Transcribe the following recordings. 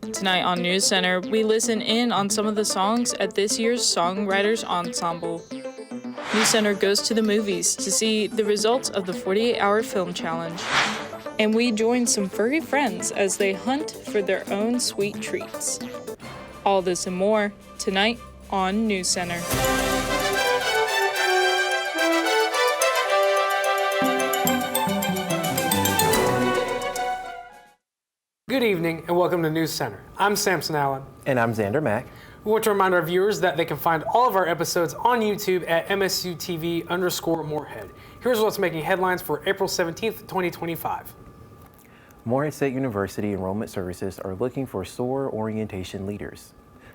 Tonight on NewsCenter, we listen in on some of the songs at this year's Songwriters Ensemble. NewsCenter goes to the movies to see the results of the 48-hour film challenge. And we join some furry friends as they hunt for their own sweet treats. All this and more tonight on NewsCenter. Good evening and welcome to NewsCenter. I'm Samson Allen. And I'm Xander Mack. We want to remind our viewers that they can find all of our episodes on YouTube at MSUTV_Moorhead. Here's what's making headlines for April 17th, 2025. Moorhead State University Enrollment Services are looking for SOAR orientation leaders.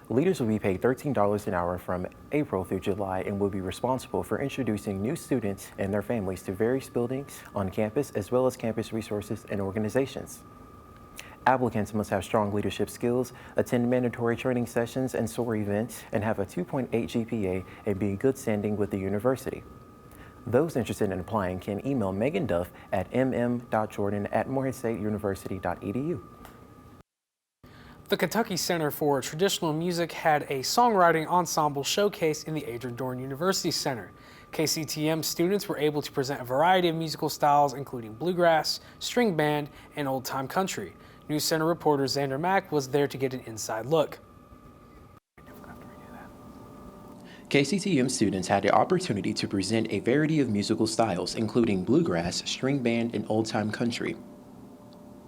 Leaders will be paid $13 an hour from April through July and will be responsible for introducing new students and their families to various buildings on campus as well as campus resources and organizations. Applicants must have strong leadership skills, attend mandatory training sessions and SOAR events, and have a 2.8 GPA and be in good standing with the university. Those interested in applying can email Megan Duff at mm.jordan@moorheadstateuniversity.edu. The Kentucky Center for Traditional Music had a songwriting ensemble showcase in the Adrian Dorn University Center. KCTM students were able to present a variety of musical styles, including bluegrass, string band, and old-time country. NewsCenter reporter Xander Mack was there to get an inside look. KCTM students had the opportunity to present a variety of musical styles, including bluegrass, string band, and old-time country.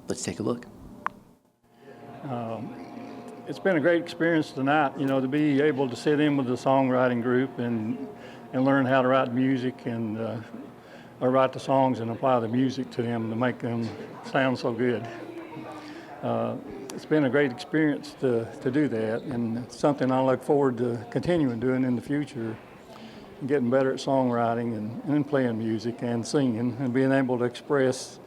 Let's take a look. It's been a great experience tonight, to be able to sit in with the songwriting group and learn how to write music and or write the songs and apply the music to them to make them sound so good. It's been a great experience to do that, and it's something I look forward to continuing doing in the future, getting better at songwriting and playing music and singing and being able to express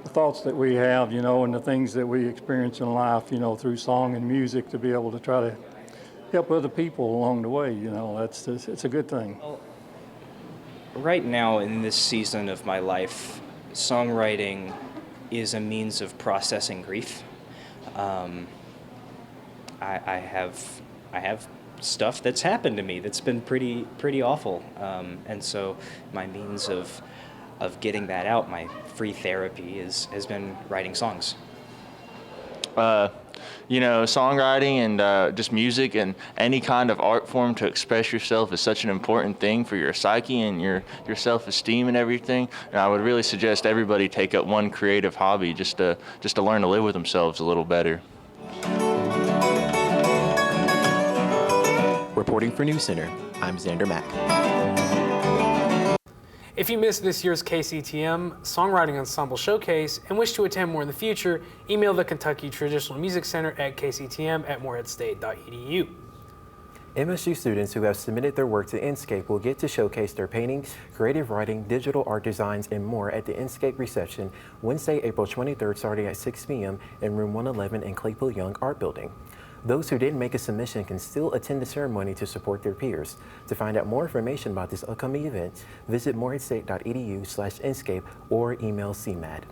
the thoughts that we have, and the things that we experience in life, through song and music, to be able to try to help other people along the way. It's a good thing. Well, right now in this season of my life, songwriting is a means of processing grief. I have stuff that's happened to me that's been pretty awful, and so my means of getting that out, my free therapy, has been writing songs. Songwriting and just music and any kind of art form to express yourself is such an important thing for your psyche and your self-esteem and everything. And I would really suggest everybody take up one creative hobby just to learn to live with themselves a little better. Reporting for NewsCenter, I'm Xander Mack. If you missed this year's KCTM Songwriting Ensemble Showcase and wish to attend more in the future, email the Kentucky Traditional Music Center at kctm@moorheadstate.edu. MSU students who have submitted their work to Inscape will get to showcase their paintings, creative writing, digital art designs, and more at the Inscape reception Wednesday, April 23rd, starting at 6 p.m. in room 111 in Claypool Young Art Building. Those who didn't make a submission can still attend the ceremony to support their peers. To find out more information about this upcoming event, visit moorheadstate.edu/Inscape or email CMAD.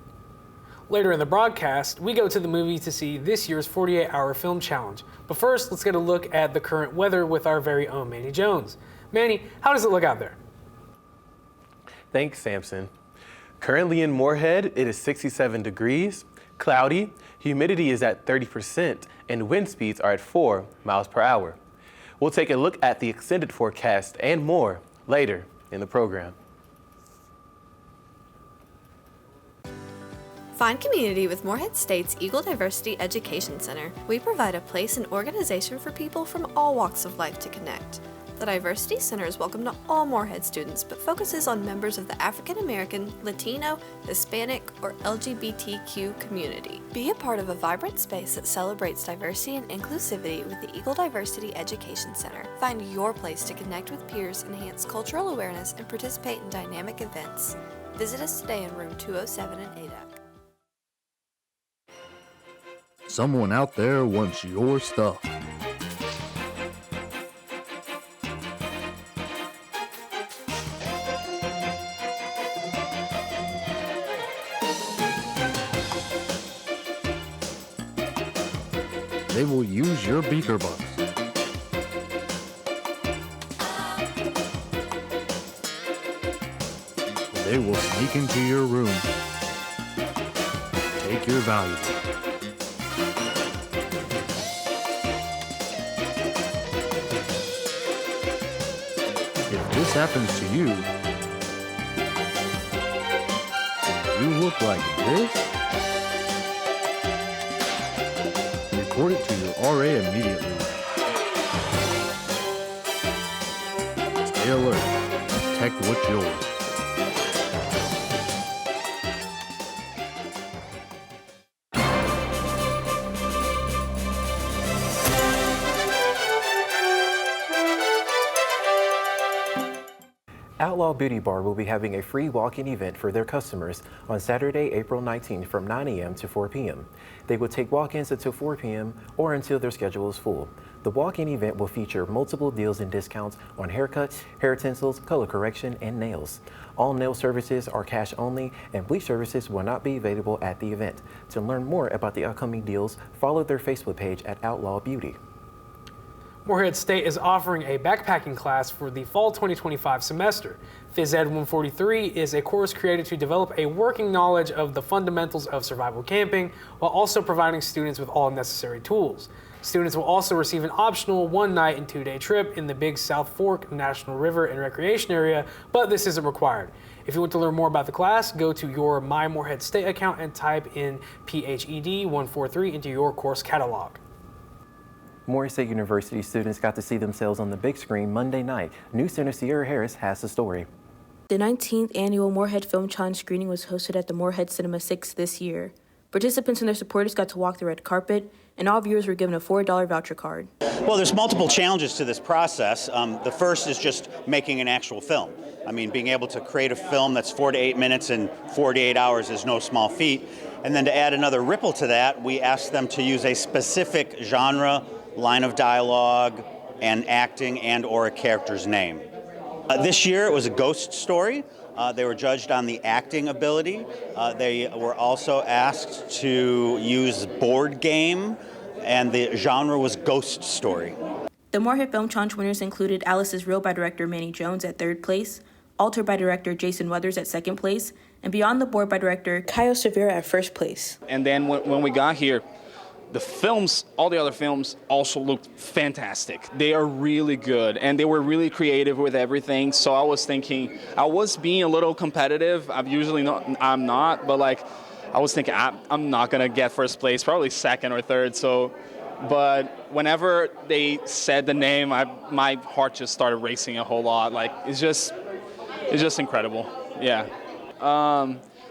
Later in the broadcast, we go to the movie to see this year's 48-hour film challenge. But first, let's get a look at the current weather with our very own Manny Jones. Manny, how does it look out there? Thanks, Samson. Currently in Moorhead, it is 67 degrees, cloudy, humidity is at 30%, and wind speeds are at 4 miles per hour. We'll take a look at the extended forecast and more later in the program. Find community with Moorhead State's Eagle Diversity Education Center. We provide a place and organization for people from all walks of life to connect. The Diversity Center is welcome to all Moorhead students, but focuses on members of the African American, Latino, Hispanic, or LGBTQ community. Be a part of a vibrant space that celebrates diversity and inclusivity with the Eagle Diversity Education Center. Find your place to connect with peers, enhance cultural awareness, and participate in dynamic events. Visit us today in room 207 in ADAC. Someone out there wants your stuff. They will use your beaker bucks. They will sneak into your room, take your valuables. If this happens to you, and you look like this, report it to your RA immediately. Stay alert. Protect what's yours. Outlaw Beauty Bar will be having a free walk-in event for their customers on Saturday, April 19th from 9 a.m. to 4 p.m. They will take walk-ins until 4 p.m. or until their schedule is full. The walk-in event will feature multiple deals and discounts on haircuts, hair tinsels, color correction, and nails. All nail services are cash only, and bleach services will not be available at the event. To learn more about the upcoming deals, follow their Facebook page at Outlaw Beauty. Morehead State is offering a backpacking class for the fall 2025 semester. Phys Ed 143 is a course created to develop a working knowledge of the fundamentals of survival camping while also providing students with all necessary tools. Students will also receive an optional 1-night and 2-day trip in the Big South Fork National River and Recreation Area, but this isn't required. If you want to learn more about the class, go to your My Morehead State account and type in PHED 143 into your course catalog. Morehead State University students got to see themselves on the big screen Monday night. NewsCenter Sierra Harris has the story. The 19th annual Morehead Film Challenge screening was hosted at the Morehead Cinema 6 this year. Participants and their supporters got to walk the red carpet, and all viewers were given a $4 voucher card. Well, there's multiple challenges to this process. The first is just making an actual film. I mean, being able to create a film that's 4 to 8 minutes in 48 hours is no small feat. And then to add another ripple to that, we asked them to use a specific genre, line of dialogue, and acting and or a character's name. This year it was a ghost story. They were judged on the acting ability. They were also asked to use board game, and the genre was ghost story. The Morehead Film Challenge winners included Alice's Reel by director Manny Jones at 3rd place, Alter by director Jason Weathers at 2nd place, and Beyond the Board by director Kyle Severa at 1st place. And then when we got here, the films, all the other films also looked fantastic. They are really good, and they were really creative with everything. So I was thinking, I was being a little competitive. I'm not, but like, I was thinking, I'm not gonna get 1st place, probably 2nd or 3rd. So, but whenever they said the name, my heart just started racing a whole lot. Like, it's just incredible. Yeah.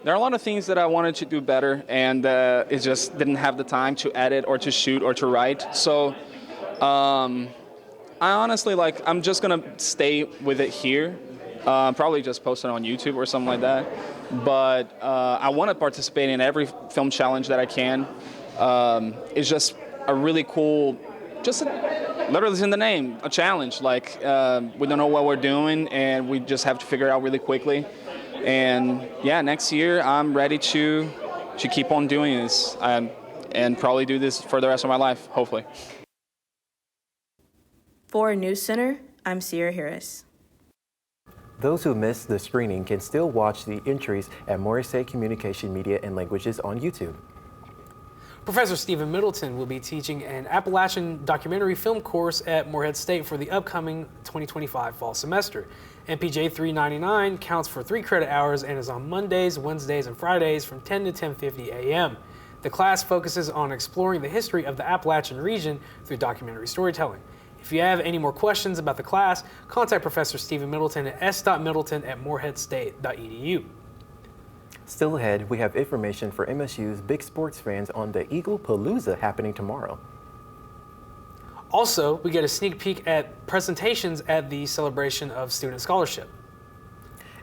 There are a lot of things that I wanted to do better, and it just didn't have the time to edit or to shoot or to write. So I honestly, I'm just going to stay with it here, probably just post it on YouTube or something like that. But I want to participate in every film challenge that I can. It's just a really cool, literally it's in the name, a challenge. We don't know what we're doing, and we just have to figure it out really quickly. And yeah, next year I'm ready to keep on doing this and probably do this for the rest of my life, hopefully. For NewsCenter, I'm Sierra Harris. Those who missed the screening can still watch the entries at Morehead State Communication, Media, and Languages on YouTube. Professor Stephen Middleton will be teaching an Appalachian documentary film course at Morehead State for the upcoming 2025 fall semester. MPJ 399 counts for 3 credit hours and is on Mondays, Wednesdays, and Fridays from 10 to 10:50 a.m. The class focuses on exploring the history of the Appalachian region through documentary storytelling. If you have any more questions about the class, contact Professor Stephen Middleton at s.middleton@moreheadstate.edu. Still ahead, we have information for MSU's big sports fans on the Eagle Palooza happening tomorrow. Also, we get a sneak peek at presentations at the celebration of student scholarship.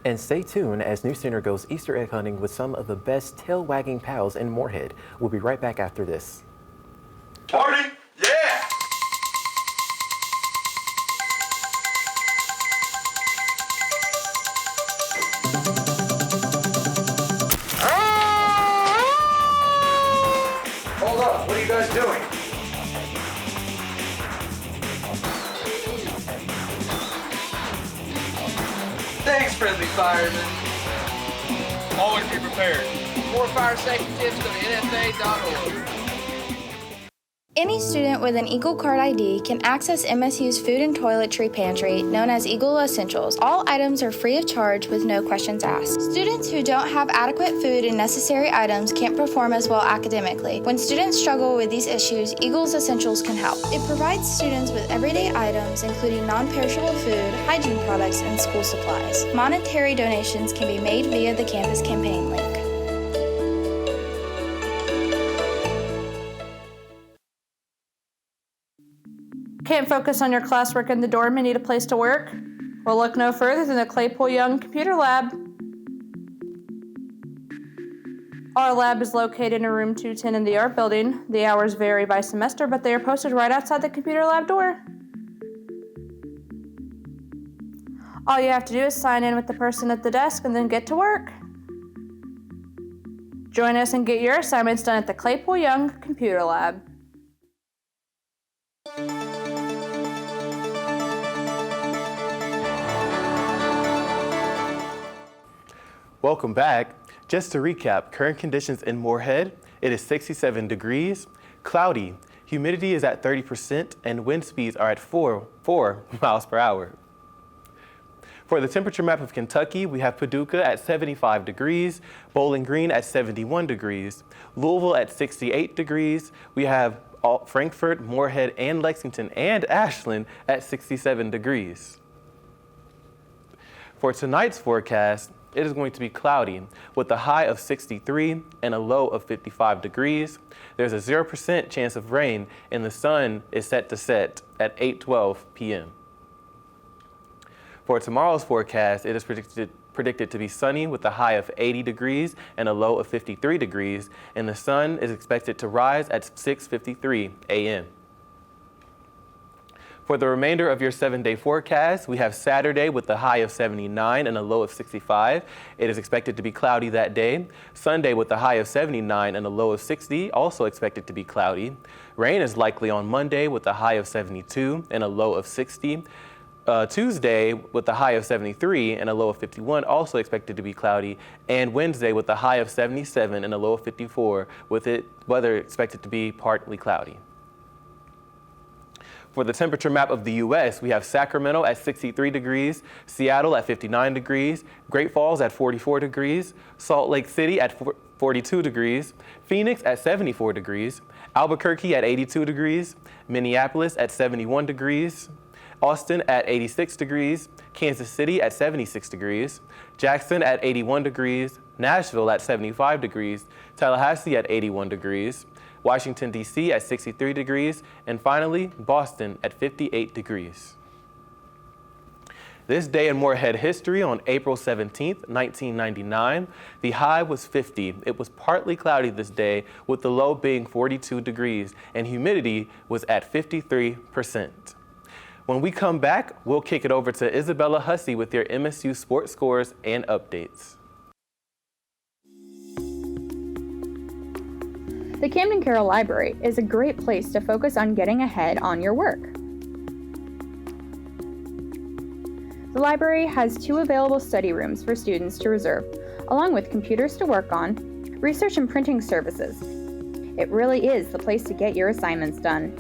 And stay tuned as NewsCenter goes Easter egg hunting with some of the best tail-wagging pals in Morehead. We'll be right back after this. Party! Yeah! Hold up, what are you guys doing? to be firemen. Always be prepared. More fire safety tips, go to nfa.org. Any student with an Eagle Card ID can access MSU's food and toiletry pantry, known as Eagle Essentials. All items are free of charge with no questions asked. Students who don't have adequate food and necessary items can't perform as well academically. When students struggle with these issues, Eagle's Essentials can help. It provides students with everyday items, including non-perishable food, hygiene products, and school supplies. Monetary donations can be made via the campus campaign link. Can't focus on your classwork in the dorm and need a place to work? Well, look no further than the Claypool-Young Computer Lab. Our lab is located in room 210 in the art building. The hours vary by semester, but they are posted right outside the computer lab door. All you have to do is sign in with the person at the desk and then get to work. Join us and get your assignments done at the Claypool-Young Computer Lab. Welcome back. Just to recap, current conditions in Moorhead, it is 67 degrees, cloudy, humidity is at 30%, and wind speeds are at 4 miles per hour. For the temperature map of Kentucky, we have Paducah at 75 degrees, Bowling Green at 71 degrees, Louisville at 68 degrees. We have Frankfort, Moorhead, and Lexington, and Ashland at 67 degrees. For tonight's forecast, it is going to be cloudy with a high of 63 and a low of 55 degrees. There's a 0% chance of rain, and the sun is set to set at 8:12 p.m. For tomorrow's forecast, it is predicted to be sunny with a high of 80 degrees and a low of 53 degrees, and the sun is expected to rise at 6:53 a.m. For the remainder of your 7-day forecast, we have Saturday with a high of 79 and a low of 65. It is expected to be cloudy that day. Sunday with a high of 79 and a low of 60, also expected to be cloudy. Rain is likely on Monday with a high of 72 and a low of 60. Tuesday with a high of 73 and a low of 51, also expected to be cloudy. And Wednesday with a high of 77 and a low of 54, with weather expected to be partly cloudy. For the temperature map of the U.S., we have Sacramento at 63 degrees, Seattle at 59 degrees, Great Falls at 44 degrees, Salt Lake City at 42 degrees, Phoenix at 74 degrees, Albuquerque at 82 degrees, Minneapolis at 71 degrees, Austin at 86 degrees, Kansas City at 76 degrees, Jackson at 81 degrees, Nashville at 75 degrees, Tallahassee at 81 degrees, Washington, D.C. at 63 degrees, and finally, Boston at 58 degrees. This day in Moorhead history on April 17th, 1999, the high was 50. It was partly cloudy this day, with the low being 42 degrees, and humidity was at 53%. When we come back, we'll kick it over to Isabella Hussey with your MSU sports scores and updates. The Camden Carroll Library is a great place to focus on getting ahead on your work. The library has 2 available study rooms for students to reserve, along with computers to work on, research and printing services. It really is the place to get your assignments done.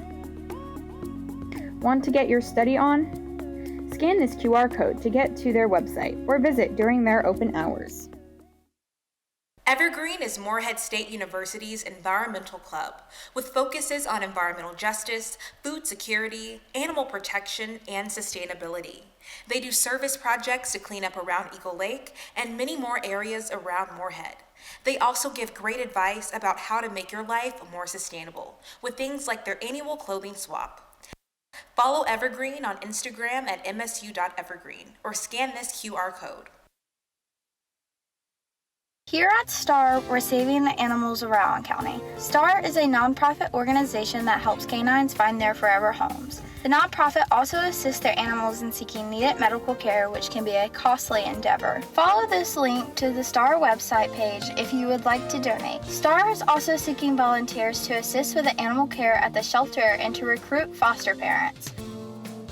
Want to get your study on? Scan this QR code to get to their website or visit during their open hours. Evergreen is Moorhead State University's environmental club, with focuses on environmental justice, food security, animal protection, and sustainability. They do service projects to clean up around Eagle Lake and many more areas around Moorhead. They also give great advice about how to make your life more sustainable, with things like their annual clothing swap. Follow Evergreen on Instagram at msu.evergreen or scan this QR code. Here at STAR, we're saving the animals of Rowan County. STAR is a nonprofit organization that helps canines find their forever homes. The nonprofit also assists their animals in seeking needed medical care, which can be a costly endeavor. Follow this link to the STAR website page if you would like to donate. STAR is also seeking volunteers to assist with the animal care at the shelter and to recruit foster parents.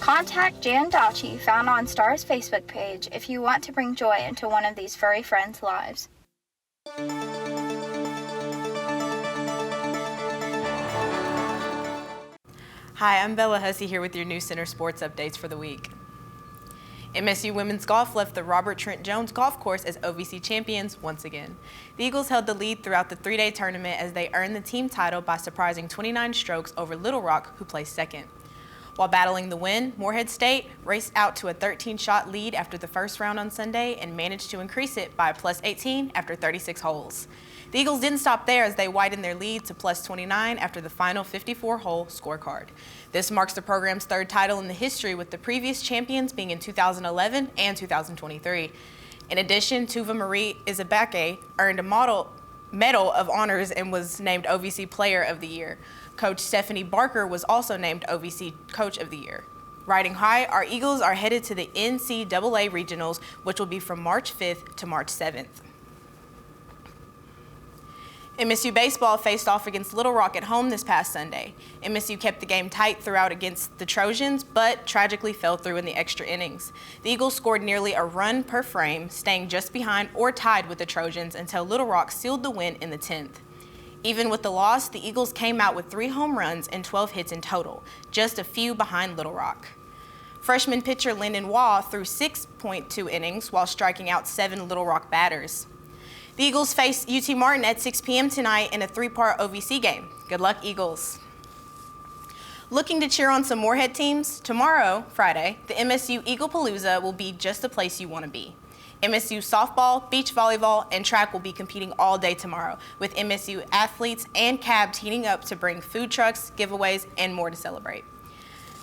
Contact Jan Dachi, found on STAR's Facebook page, if you want to bring joy into one of these furry friends' lives. Hi, I'm Bella Hussey here with your NewsCenter sports updates for the week. MSU Women's Golf left the Robert Trent Jones Golf Course as OVC champions once again. The Eagles held the lead throughout the three-day tournament as they earned the team title by surprising 29 strokes over Little Rock, who placed second. While battling the win, Morehead State raced out to a 13-shot lead after the first round on Sunday and managed to increase it by a plus 18 after 36 holes. The Eagles didn't stop there as they widened their lead to plus 29 after the final 54-hole scorecard. This marks the program's third title in the history, with the previous champions being in 2011 and 2023. In addition, Tuva Marie Isabake earned a Medal of Honors and was named OVC Player of the Year. Coach Stephanie Barker was also named OVC Coach of the Year. Riding high, our Eagles are headed to the NCAA Regionals, which will be from March 5th to March 7th. MSU baseball faced off against Little Rock at home this past Sunday. MSU kept the game tight throughout against the Trojans, but tragically fell through in the extra innings. The Eagles scored nearly a run per frame, staying just behind or tied with the Trojans until Little Rock sealed the win in the 10th. Even with the loss, the Eagles came out with 3 home runs and 12 hits in total, just a few behind Little Rock. Freshman pitcher Lyndon Waugh threw 6.2 innings while striking out 7 Little Rock batters. The Eagles face UT Martin at 6 p.m. tonight in a 3-part OVC game. Good luck, Eagles. Looking to cheer on some Morehead teams? Tomorrow, Friday, the MSU Eaglepalooza will be just the place you want to be. MSU softball, beach volleyball, and track will be competing all day tomorrow, with MSU athletes and cabs heating up to bring food trucks, giveaways, and more to celebrate.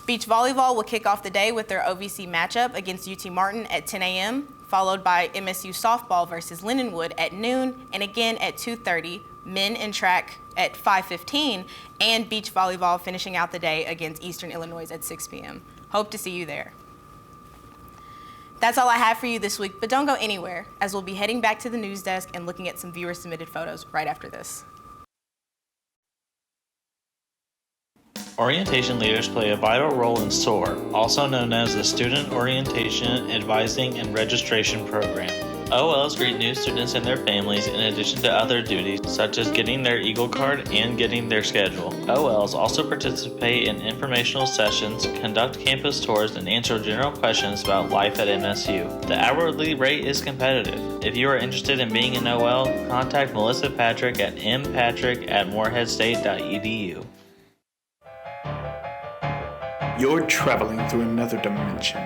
Beach volleyball will kick off the day with their OVC matchup against UT Martin at 10 a.m., followed by MSU softball versus Lindenwood at noon, and again at 2:30, men and track at 5:15, and beach volleyball finishing out the day against Eastern Illinois at 6 p.m. Hope to see you there. That's all I have for you this week, but don't go anywhere, as we'll be heading back to the news desk and looking at some viewer-submitted photos right after this. Orientation leaders play a vital role in SOAR, also known as the Student Orientation, Advising, and Registration Program. OLs greet new students and their families in addition to other duties such as getting their Eagle card and getting their schedule. OLs also participate in informational sessions, conduct campus tours, and answer general questions about life at MSU. The hourly rate is competitive. If you are interested in being an OL, contact Melissa Patrick at mpatrick@moreheadstate.edu. You're traveling through another dimension.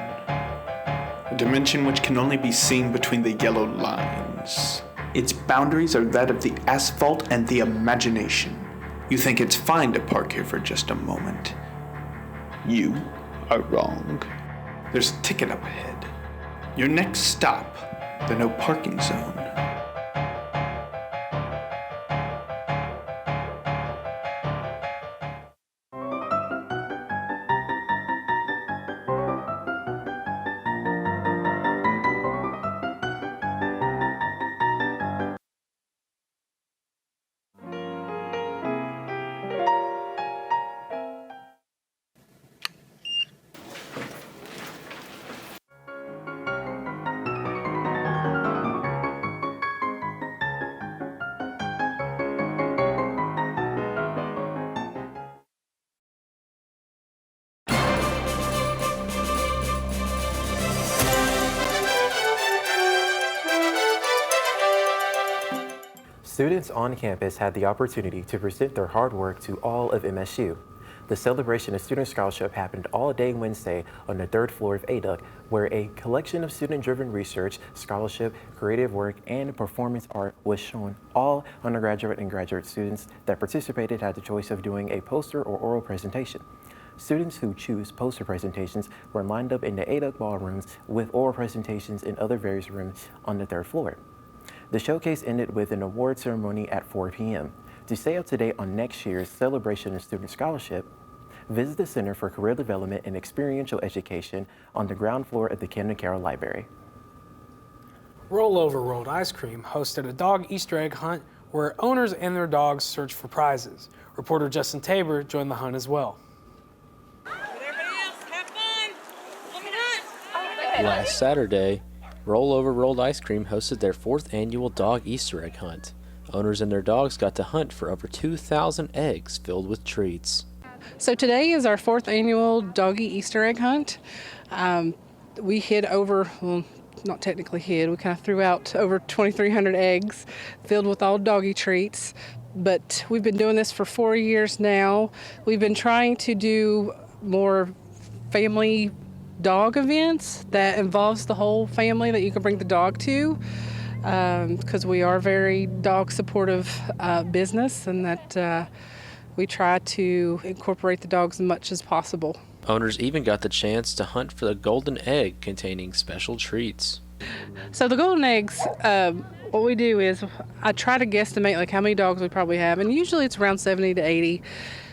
A dimension which can only be seen between the yellow lines. Its boundaries are that of the asphalt and the imagination. You think it's fine to park here for just a moment. You are wrong. There's a ticket up ahead. Your next stop, the no parking zone. Students on campus had the opportunity to present their hard work to all of MSU. The celebration of Student Scholarship happened all day Wednesday on the 3rd floor of ADUC, where a collection of student-driven research, scholarship, creative work, and performance art was shown. All undergraduate and graduate students that participated had the choice of doing a poster or oral presentation. Students who choose poster presentations were lined up in the ADUC ballrooms with oral presentations in other various rooms on the 3rd floor. The showcase ended with an award ceremony at 4 p.m. To stay up to date on next year's celebration of Student Scholarship, visit the Center for Career Development and Experiential Education on the ground floor at the Camden Carroll Library. Rollover Rolled Ice Cream hosted a dog Easter egg hunt where owners and their dogs searched for prizes. Reporter Justin Tabor joined the hunt as well. Last Saturday, Roll Over Rolled Ice Cream hosted their 4th annual dog Easter egg hunt. Owners and their dogs got to hunt for over 2,000 eggs filled with treats. So today is our 4th annual doggy Easter egg hunt. We hid over, well, not technically hid, we kind of threw out over 2,300 eggs filled with all doggy treats. But we've been doing this for 4 years now. We've been trying to do more family dog events that involves the whole family that you can bring the dog to, because we are very dog supportive business, and that we try to incorporate the dogs as much as possible. Owners even got the chance to hunt for the golden egg containing special treats. So the golden eggs, what we do is I try to guesstimate like how many dogs we probably have, and usually it's around 70 to 80.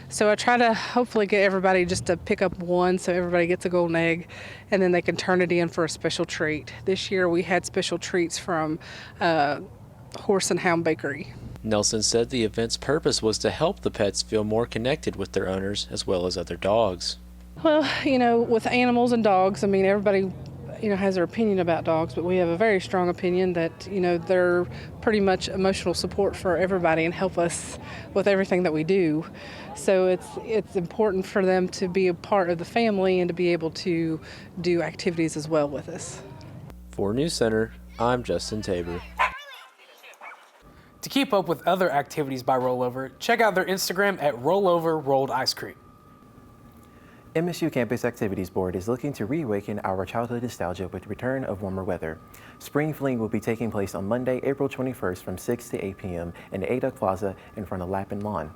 So I try to hopefully get everybody just to pick up one so everybody gets a golden egg, and then they can turn it in for a special treat. This year we had special treats from Horse and Hound Bakery. Nelson said the event's purpose was to help the pets feel more connected with their owners as well as other dogs. Well, with animals and dogs, I mean, everybody, has their opinion about dogs, but we have a very strong opinion that, they're pretty much emotional support for everybody and help us with everything that we do. So it's important for them to be a part of the family and to be able to do activities as well with us. For NewsCenter, I'm Justin Tabor. To keep up with other activities by Rollover, check out their Instagram at Rollover Rolled Ice Cream. MSU Campus Activities Board is looking to reawaken our childhood nostalgia with the return of warmer weather. Spring Fling will be taking place on Monday, April 21st from 6 to 8 p.m. in the ADUC Plaza in front of Lappin Lawn.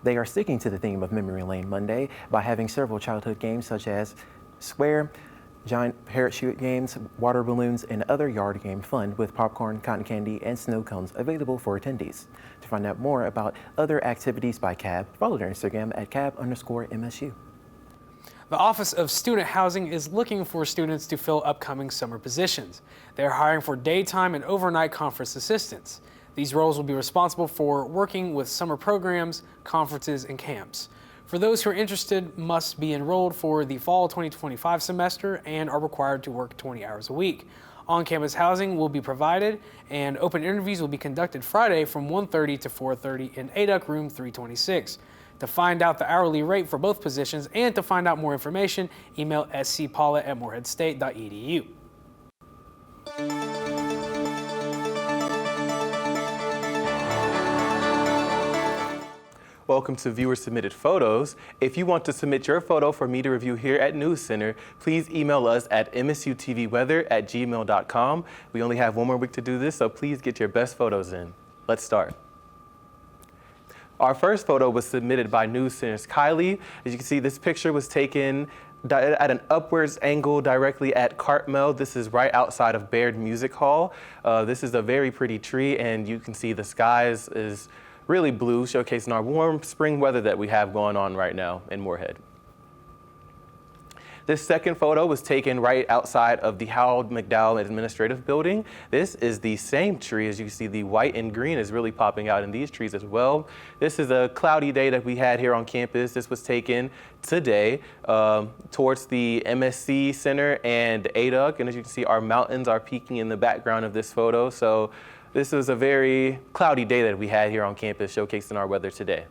They are sticking to the theme of Memory Lane Monday by having several childhood games such as Square, giant parachute games, water balloons, and other yard game fun with popcorn, cotton candy, and snow cones available for attendees. To find out more about other activities by CAB, follow their Instagram at cab_MSU. The Office of Student Housing is looking for students to fill upcoming summer positions. They are hiring for daytime and overnight conference assistants. These roles will be responsible for working with summer programs, conferences, and camps. For those who are interested, must be enrolled for the fall 2025 semester and are required to work 20 hours a week. On-campus housing will be provided, and open interviews will be conducted Friday from 1:30 to 4:30 in ADUC room 326. To find out the hourly rate for both positions and to find out more information, email scpaula@moreheadstate.edu. Welcome to Viewer Submitted Photos. If you want to submit your photo for me to review here at NewsCenter, please email us at msutvweather@gmail.com. We only have one more week to do this, so please get your best photos in. Let's start. Our first photo was submitted by NewsCenter's Kylie. As you can see, this picture was taken at an upwards angle directly at Cartmel. This is right outside of Baird Music Hall. This is a very pretty tree, and you can see the skies is really blue, showcasing our warm spring weather that we have going on right now in Morehead. This second photo was taken right outside of the Howard McDowell Administrative Building. This is the same tree. As you can see, the white and green is really popping out in these trees as well. This is a cloudy day that we had here on campus. This was taken today towards the MSC Center and ADUC. And as you can see, our mountains are peeking in the background of this photo. So this was a very cloudy day that we had here on campus, showcasing our weather today.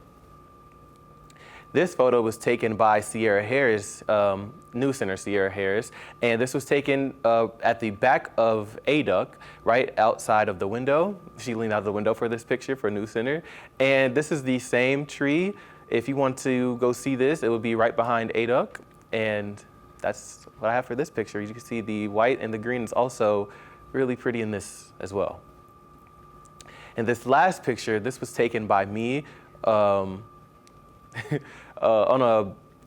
This photo was taken by Sierra Harris, NewsCenter Sierra Harris, and this was taken at the back of ADUC, right outside of the window. She leaned out of the window for this picture for NewsCenter. And this is the same tree. If you want to go see this, it would be right behind ADUC. And that's what I have for this picture. You can see the white and the green is also really pretty in this as well. And this last picture, this was taken by me.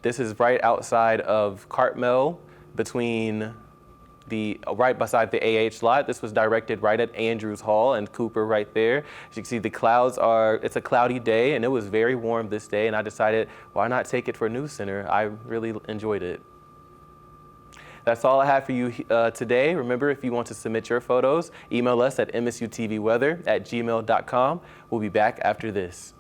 This is right outside of Cartmel, right beside the AH lot. This was directed right at Andrews Hall and Cooper right there. As you can see, the clouds it's a cloudy day, and it was very warm this day, and I decided, why not take it for NewsCenter? I really enjoyed it. That's all I have for you today. Remember, if you want to submit your photos, email us at msutvweather@gmail.com. We'll be back after this.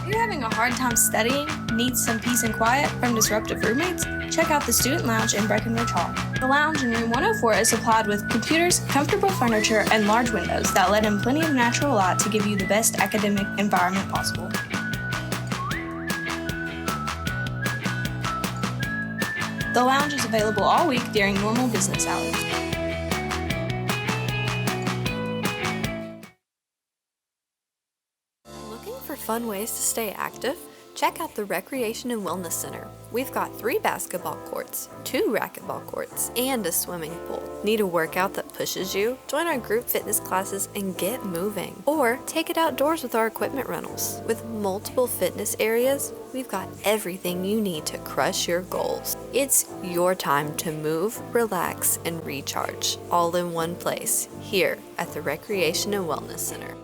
Are you having a hard time studying? Need some peace and quiet from disruptive roommates? Check out the Student Lounge in Breckenridge Hall. The lounge in room 104 is supplied with computers, comfortable furniture, and large windows that let in plenty of natural light to give you the best academic environment possible. The lounge is available all week during normal business hours. Looking for fun ways to stay active? Check out the Recreation and Wellness Center. We've got 3 basketball courts, 2 racquetball courts, and a swimming pool. Need a workout that pushes you? Join our group fitness classes and get moving. Or take it outdoors with our equipment rentals. With multiple fitness areas, we've got everything you need to crush your goals. It's your time to move, relax, and recharge, all in one place, here at the Recreation and Wellness Center.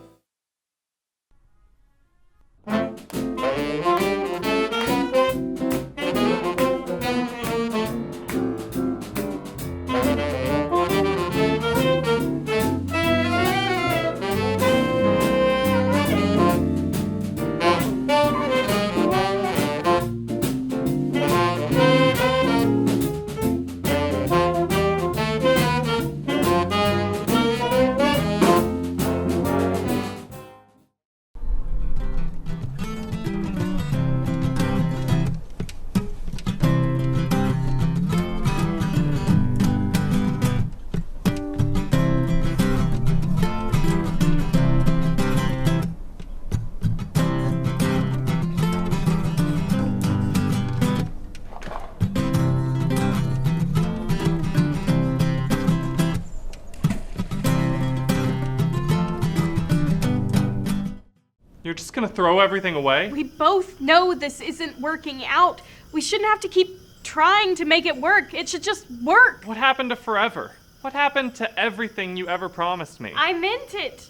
You're just gonna throw everything away? We both know this isn't working out. We shouldn't have to keep trying to make it work. It should just work. What happened to forever? What happened to everything you ever promised me? I meant it.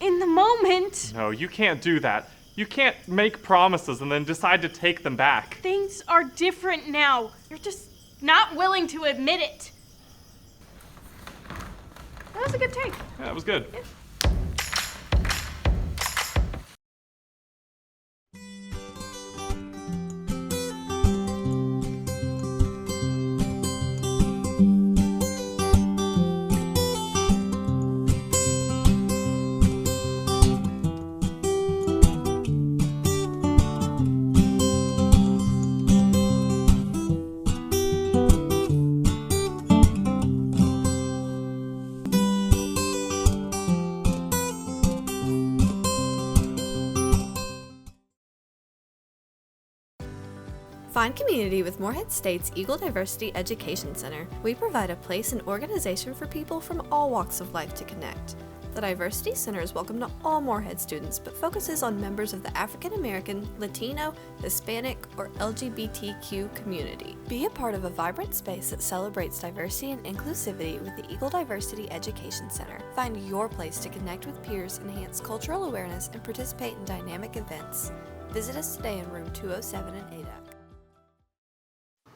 In the moment. No, you can't do that. You can't make promises and then decide to take them back. Things are different now. You're just not willing to admit it. That was a good take. Yeah, that was good. Yeah. Find community with Morehead State's Eagle Diversity Education Center. We provide a place and organization for people from all walks of life to connect. The Diversity Center is welcome to all Morehead students, but focuses on members of the African American, Latino, Hispanic, or LGBTQ community. Be a part of a vibrant space that celebrates diversity and inclusivity with the Eagle Diversity Education Center. Find your place to connect with peers, enhance cultural awareness, and participate in dynamic events. Visit us today in room 207 in ADAC.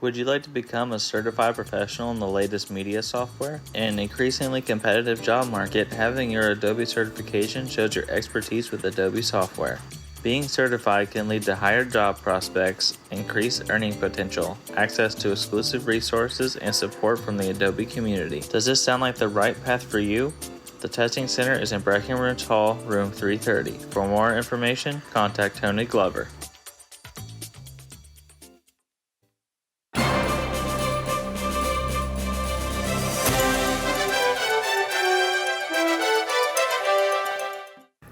Would you like to become a certified professional in the latest media software? In an increasingly competitive job market, having your Adobe certification shows your expertise with Adobe software. Being certified can lead to higher job prospects, increased earning potential, access to exclusive resources, and support from the Adobe community. Does this sound like the right path for you? The testing center is in Breckenridge Hall, room 330. For more information, contact Tony Glover.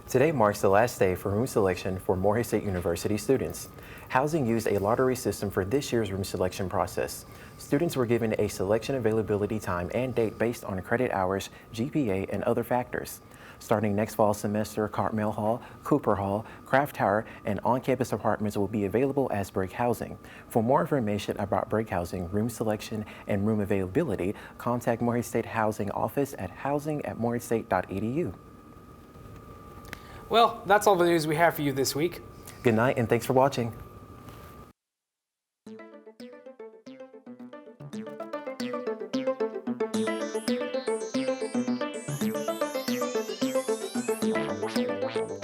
Today marks the last day for room selection for Morehead State University students. Housing used a lottery system for this year's room selection process. Students were given a selection availability time and date based on credit hours, GPA, and other factors. Starting next fall semester, Cartmel Hall, Cooper Hall, Craft Tower, and on-campus apartments will be available as break housing. For more information about break housing, room selection, and room availability, contact Morehead State Housing Office at housing@moreheadstate.edu. Well, that's all the news we have for you this week. Good night and thanks for watching.